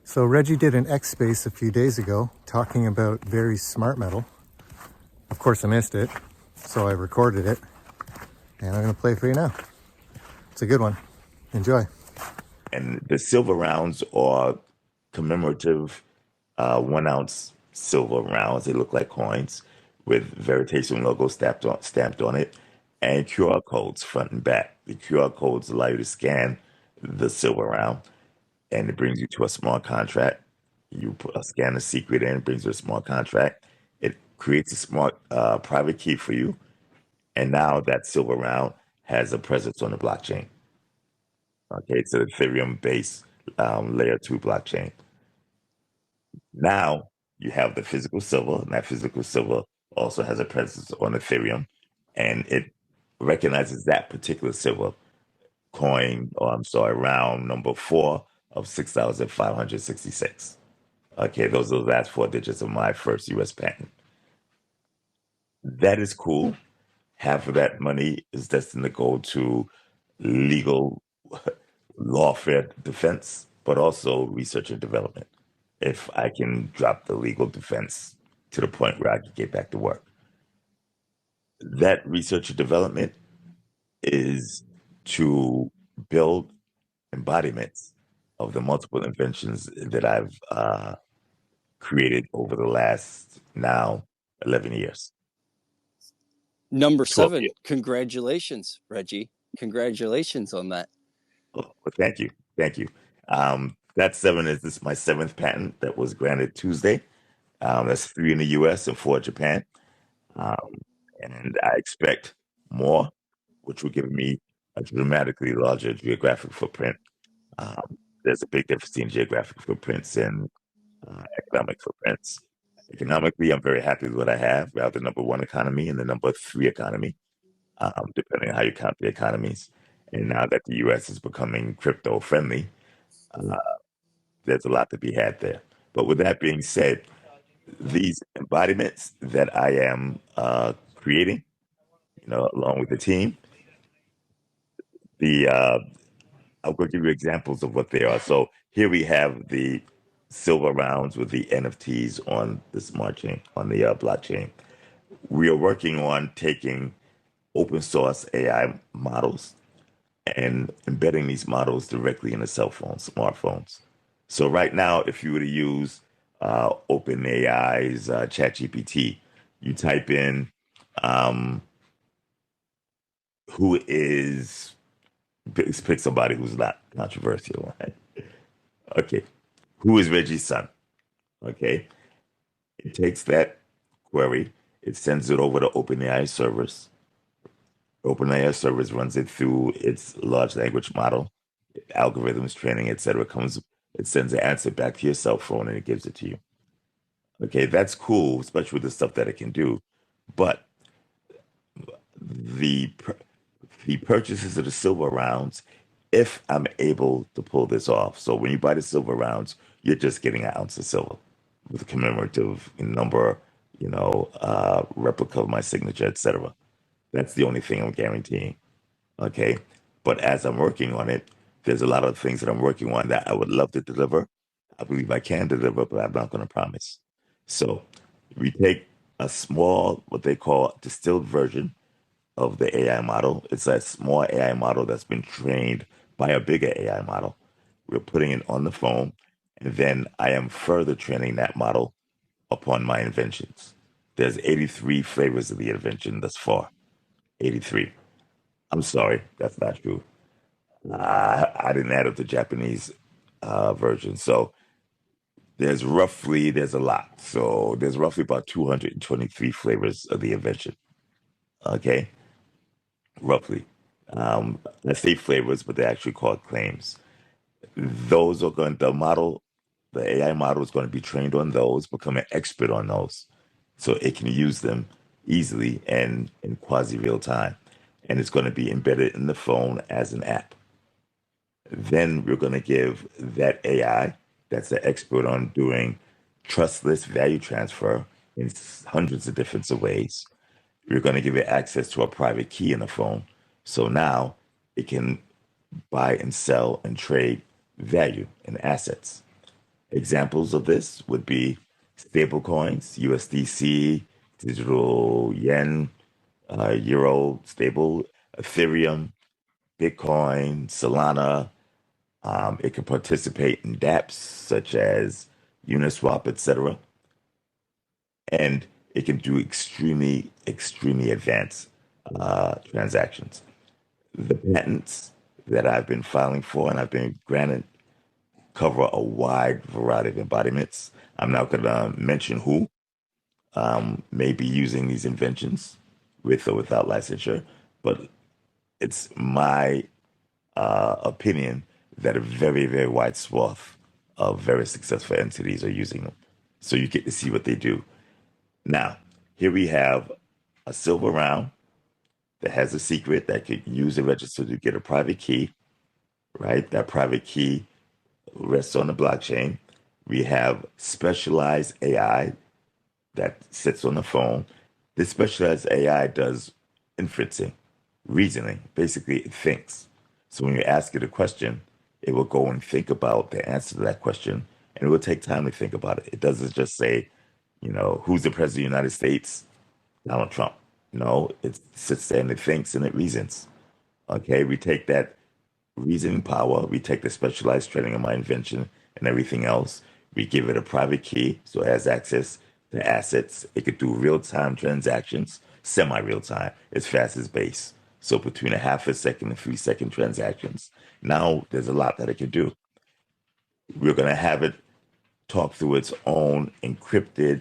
So Reggie did an X Space a few days ago talking about VERI SmartMetal. Of course I missed it, so I recorded it, and I'm going to play it for you now. It's a good one. Enjoy. And the silver rounds are commemorative 1 ounce silver rounds. They look like coins with Veritasium logo stamped on it, and QR codes front and back. The QR codes allow you to scan the silver round, and it brings you to a smart contract. You scan the secret in, it brings you a smart contract. It creates a smart private key for you, and now that silver round has a presence on the blockchain. Okay, it's an Ethereum-based layer 2 blockchain. Now you have the physical silver, and that physical silver also has a presence on Ethereum, and it recognizes that particular silver coin, or I'm sorry, round number 4 of 6,566. Okay, those are the last 4 digits of my first US patent. That is cool. Half of that money is destined to go to legal lawfare defense, but also research and development. If I can drop the legal defense to the point where I can get back to work. That research and development is to build embodiments of the multiple inventions that I've created over the last now 11 years. Number 7, congratulations, Reggie. Congratulations on that. Well, thank you. Thank you. That 7 is my 7th patent that was granted Tuesday. That's 3 in the US and 4 in Japan. And I expect more, which will give me a dramatically larger geographic footprint. There's a big difference in geographic footprints and economic footprints. Economically, I'm very happy with what I have. We have the number 1 economy and the number 3 economy, depending on how you count the economies. And now that the US is becoming crypto friendly, there's a lot to be had there. But with that being said, these embodiments that I am creating, along with the team, I'll go give you examples of what they are. So here we have the silver rounds with the NFTs on the smart chain, on the blockchain. We are working on taking open source AI models and embedding these models directly into cell phones, smartphones. So right now, if you were to use OpenAI's ChatGPT, you type in who is, pick somebody who's not controversial, right? Okay, who is Reggie's son? Okay, it takes that query, it sends it over to OpenAI servers. OpenAI servers runs it through its large language model, algorithms, training, etc. It sends an answer back to your cell phone and it gives it to you. Okay, that's cool, especially with the stuff that it can do. But the purchases of the silver rounds, if I'm able to pull this off. So when you buy the silver rounds, you're just getting an ounce of silver with a commemorative number, replica of my signature, etc. That's the only thing I'm guaranteeing. Okay. But as I'm working on it, there's a lot of things that I'm working on that I would love to deliver. I believe I can deliver, but I'm not going to promise. So we take a small, what they call distilled version of the AI model. It's a small AI model that's been trained by a bigger AI model. We're putting it on the phone, and then I am further training that model upon my inventions. There's 83 flavors of the invention thus far. 83. I'm sorry, that's not true. I didn't add up the Japanese version. So there's a lot. So there's roughly about 223 flavors of the invention. Okay, roughly. I say flavors, but they're actually called claims. Those are going, the AI model is going to be trained on those, become an expert on those. So it can use them easily and in quasi real time. And it's going to be embedded in the phone as an app. Then we're going to give that AI, that's an expert on doing trustless value transfer in hundreds of different ways. We're going to give it access to a private key in the phone. So now it can buy and sell and trade value and assets. Examples of this would be stable coins, USDC, digital yen, euro stable, Ethereum, Bitcoin, Solana. It can participate in dApps such as Uniswap, etc. And it can do extremely, extremely advanced transactions. The patents that I've been filing for and I've been granted cover a wide variety of embodiments. I'm not going to mention who may be using these inventions with or without licensure, but it's my opinion that a very, very wide swath of very successful entities are using them. So you get to see what they do. Now, here we have a silver round that has a secret that could use a register to get a private key, right? That private key rests on the blockchain. We have specialized AI that sits on the phone. This specialized AI does inferencing, reasoning. Basically, it thinks. So when you ask it a question, it will go and think about the answer to that question, and it will take time to think about it. It doesn't just say, who's the president of the United States? Donald Trump. No, it sits there and it thinks and it reasons. Okay, we take that reasoning power, we take the specialized training of my invention and everything else, we give it a private key so it has access to assets. It could do real-time transactions, semi-real time, as fast as base. So between a half a second and 3 second transactions. Now there's a lot that it can do. We're going to have it talk through its own encrypted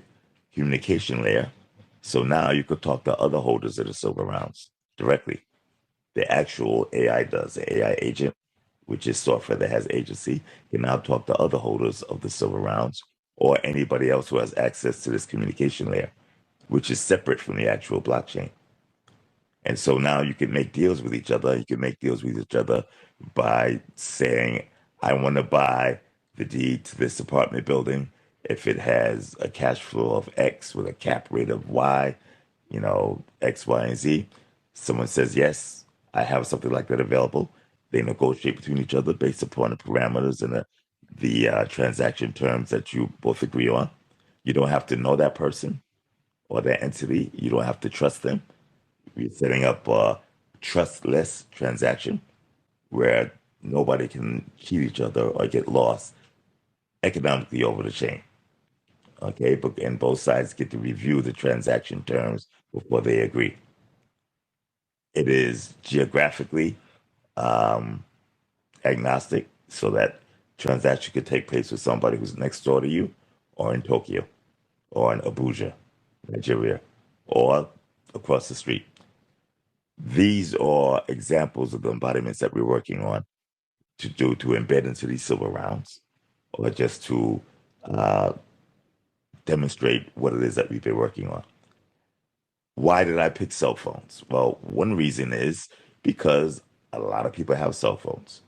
communication layer. So now you could talk to other holders of the silver rounds directly. The actual AI does, the AI agent, which is software that has agency, can now talk to other holders of the silver rounds or anybody else who has access to this communication layer, which is separate from the actual blockchain. And so now you can make deals with each other. You can make deals with each other by saying, I want to buy the deed to this apartment building if it has a cash flow of X with a cap rate of Y, X, Y, and Z. Someone says, yes, I have something like that available. They negotiate between each other based upon the parameters and the transaction terms that you both agree on. You don't have to know that person or that entity. You don't have to trust them. We're setting up a trustless transaction where nobody can cheat each other or get lost economically over the chain. Okay, and both sides get to review the transaction terms before they agree. It is geographically agnostic, so that transaction could take place with somebody who's next door to you, or in Tokyo, or in Abuja, Nigeria, or across the street. These are examples of the embodiments that we're working on to embed into these silver rounds, or just to demonstrate what it is that we've been working on. Why did I pick cell phones? Well, one reason is because a lot of people have cell phones.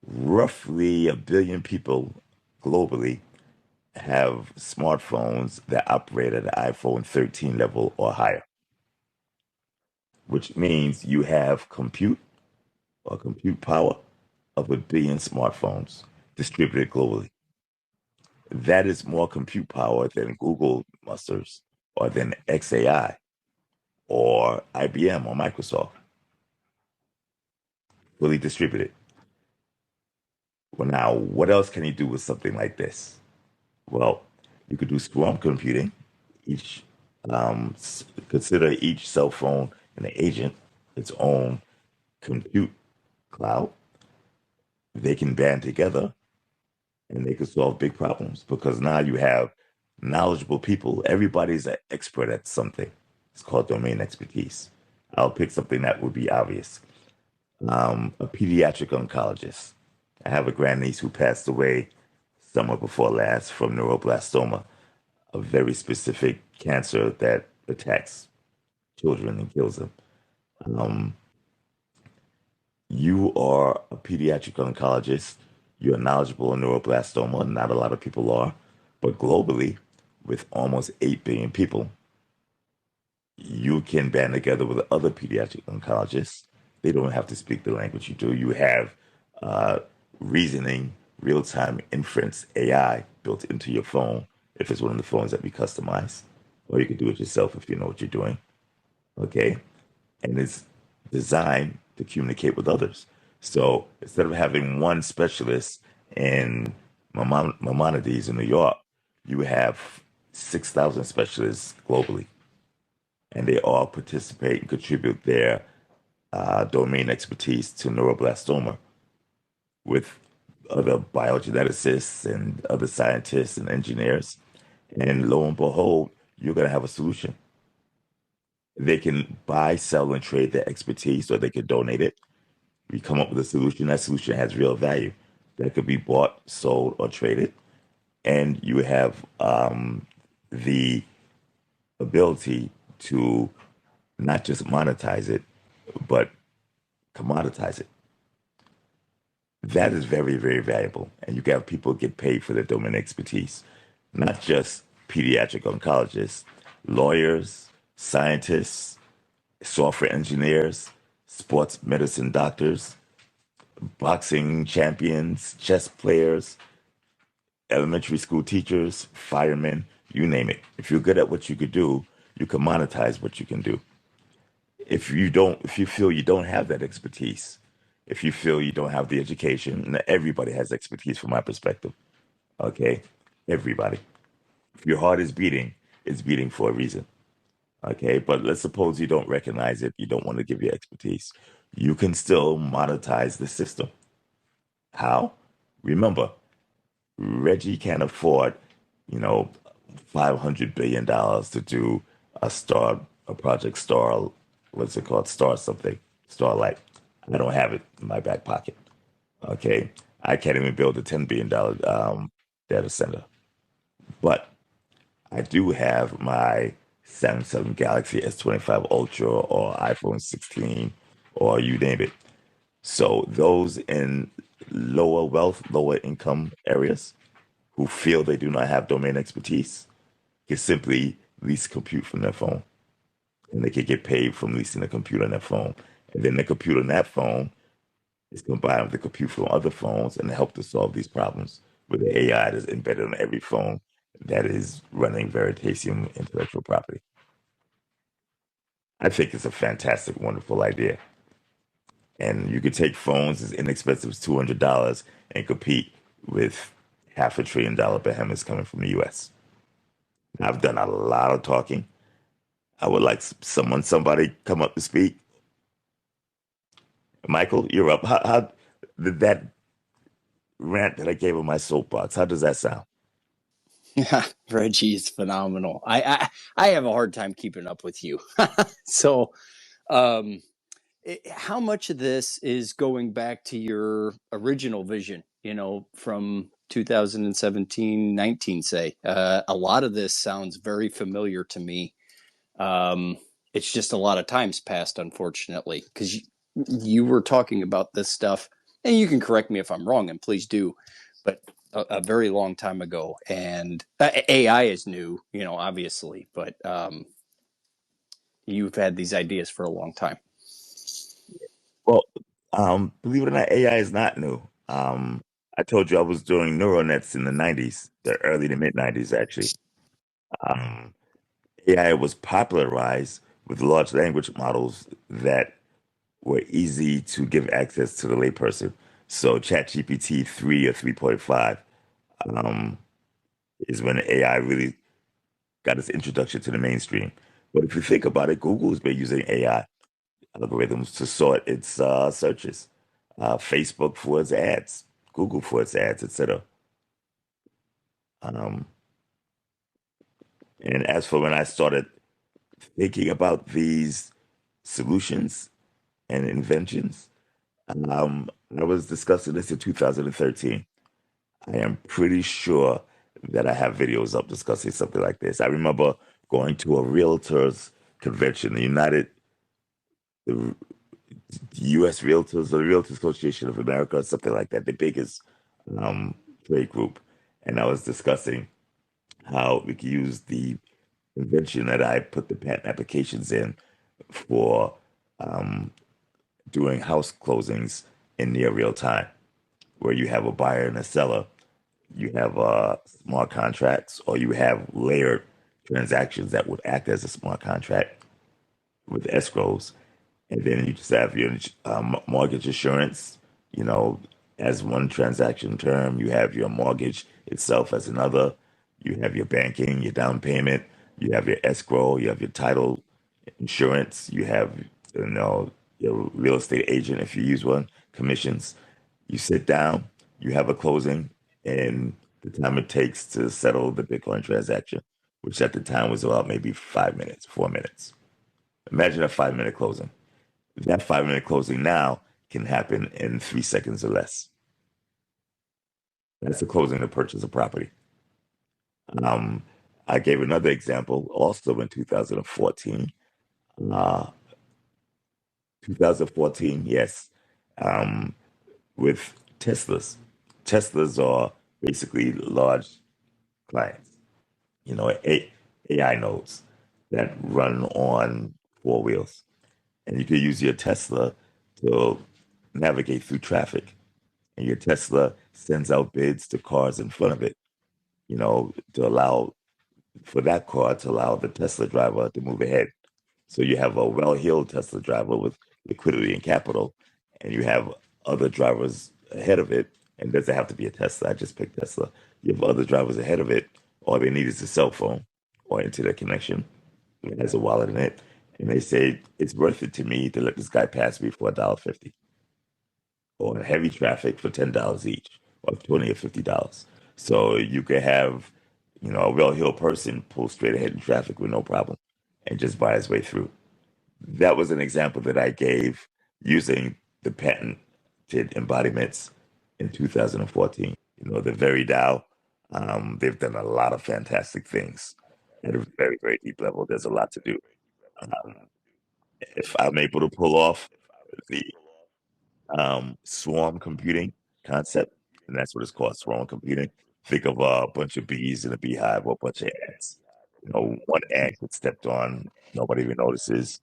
Roughly 1 billion people globally have smartphones that operate at the iPhone 13 level or higher, which means you have compute power of 1 billion smartphones distributed globally. That is more compute power than Google musters, or than XAI, or IBM, or Microsoft, fully distributed. Well, now, what else can you do with something like this? Well, you could do swarm computing. Consider each cell phone and the agent its own compute cloud. They can band together and they can solve big problems, because now you have knowledgeable people. Everybody's an expert at something. It's called domain expertise. I'll pick something that would be obvious. A pediatric oncologist. I have a grandniece who passed away summer before last from neuroblastoma, a very specific cancer that attacks children and kills them. You are a pediatric oncologist. You're knowledgeable in neuroblastoma. Not a lot of people are. But globally, with almost 8 billion people, you can band together with other pediatric oncologists. They don't have to speak the language you do. You have reasoning real-time inference AI built into your phone if it's one of the phones that we customize, or you can do it yourself if you know what you're doing. Okay, and it's designed to communicate with others. So instead of having one specialist in Maimonides in New York, you have 6,000 specialists globally, and they all participate and contribute their domain expertise to neuroblastoma with other biogeneticists and other scientists and engineers. And lo and behold, you're going to have a solution. They can buy, sell, and trade their expertise, or they could donate it. We come up with a solution. That solution has real value that could be bought, sold, or traded. And you have the ability to not just monetize it, but commoditize it. That is very, very valuable. And you can have people get paid for their domain expertise, not just pediatric oncologists, lawyers, scientists, software engineers, sports medicine doctors, boxing champions, chess players, elementary school teachers, firemen, you name it. If you're good at what you could do, you can monetize what you can do. If you feel you don't have that expertise, if you feel you don't have the education, and everybody has expertise from my perspective, okay? Everybody. If your heart is beating, it's beating for a reason. Okay, but let's suppose you don't recognize it, you don't want to give your expertise. You can still monetize the system. How? Remember, Reggie can't afford, you know, $500 billion to do a project star, what's it called? Star something, Starlight. I don't have it in my back pocket. Okay, I can't even build a $10 billion data center. But I do have my Samsung Galaxy S25 Ultra or iPhone 16 or you name it. So those in lower wealth, lower income areas who feel they do not have domain expertise can simply lease compute from their phone. And they can get paid from leasing a computer on their phone. And then the computer on that phone is combined with the compute from other phones and help to solve these problems with the AI that's embedded on every phone that is running Veritasium intellectual property. I think it's a fantastic, wonderful idea. And you could take phones as inexpensive as $200 and compete with $500 billion behemoths coming from the US. I've done a lot of talking. I would like somebody come up to speak. Michael, you're up. How did that rant that I gave on my soapbox, how does that sound? Reggie is phenomenal. I have a hard time keeping up with you. So, um, how much of this is going back to your original vision, from 2017, 19, say? A lot of this sounds very familiar to me. It's just a lot of times passed, unfortunately, because you were talking about this stuff, and you can correct me if I'm wrong, and please do, but a very long time ago. And AI is new, obviously, but you've had these ideas for a long time. Well, believe it or not, AI is not new. I told you I was doing neural nets in the 90s, the early to mid 90s, actually. Um, AI was popularized with large language models that were easy to give access to the layperson. So ChatGPT 3 or 3.5 um, is when AI really got its introduction to the mainstream. But if you think about it, Google's been using AI algorithms to sort its searches, Facebook for its ads, Google for its ads, etc. Um, and as for when I started thinking about these solutions and inventions, I was discussing this in 2013. I am pretty sure that I have videos up discussing something like this. I remember going to a realtors convention, the U.S. Realtors, or the Realtors Association of America, or something like that, the biggest trade group. And I was discussing how we could use the invention that I put the patent applications in for doing house closings in near real time. where you have a buyer and a seller. You have smart contracts, or you have layered transactions that would act as a smart contract with escrows. And then you just have your mortgage assurance, you know, as one transaction term. You have your mortgage itself as another. You have your banking, your down payment. You have your escrow. You have your title insurance. You have, you know, your real estate agent if you use one, commissions. You sit down, you have a closing, and the time it takes to settle the Bitcoin transaction, which at the time was about maybe 5 minutes, 4 minutes. Imagine a 5 minute closing. That 5 minute closing now can happen in 3 seconds or less. That's a closing to purchase a property. Um, I gave another example also in 2014. Uh, 2014, yes, with Teslas. Teslas are basically large clients, you know, AI nodes that run on four wheels. And you can use your Tesla to navigate through traffic. And your Tesla sends out bids to cars in front of it, you know, to allow for that car to allow the Tesla driver to move ahead. So you have a well-heeled Tesla driver with liquidity and capital, and you have other drivers ahead of it. And it doesn't have to be a Tesla. I just picked Tesla. You have other drivers ahead of it. All they need is a cell phone or internet connection. It has a wallet in it. And they say, it's worth it to me to let this guy pass me for $1.50 or in heavy traffic for $10 each or 20 or $50. So you could have, you know, a well-heeled person pull straight ahead in traffic with no problem and just buy his way through. That was an example that I gave using the patented embodiments in 2014. You know, the VERI DAO, they've done a lot of fantastic things at a very, very deep level. There's a lot to do. Um, if I'm able to pull off the swarm computing concept, and that's what it's called, swarm computing. Think of a bunch of bees in a beehive or a bunch of ants. You know, one ant gets stepped on, nobody even notices.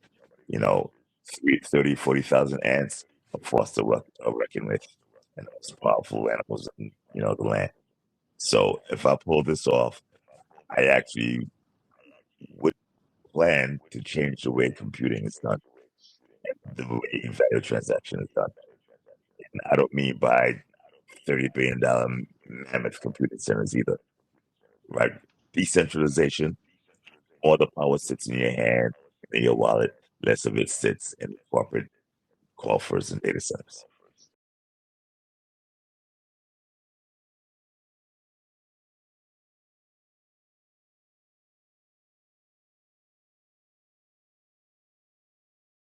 You know, 40,000 ants are forced to reckon with, and the most powerful animals in, you know, the land. So if I pull this off, I actually would plan to change the way computing is done, the way value transaction is done. And I don't mean by $30 billion mammoth computing centers either, right? Decentralization, all the power sits in your hand, in your wallet, less of it sits in corporate coffers and data centers.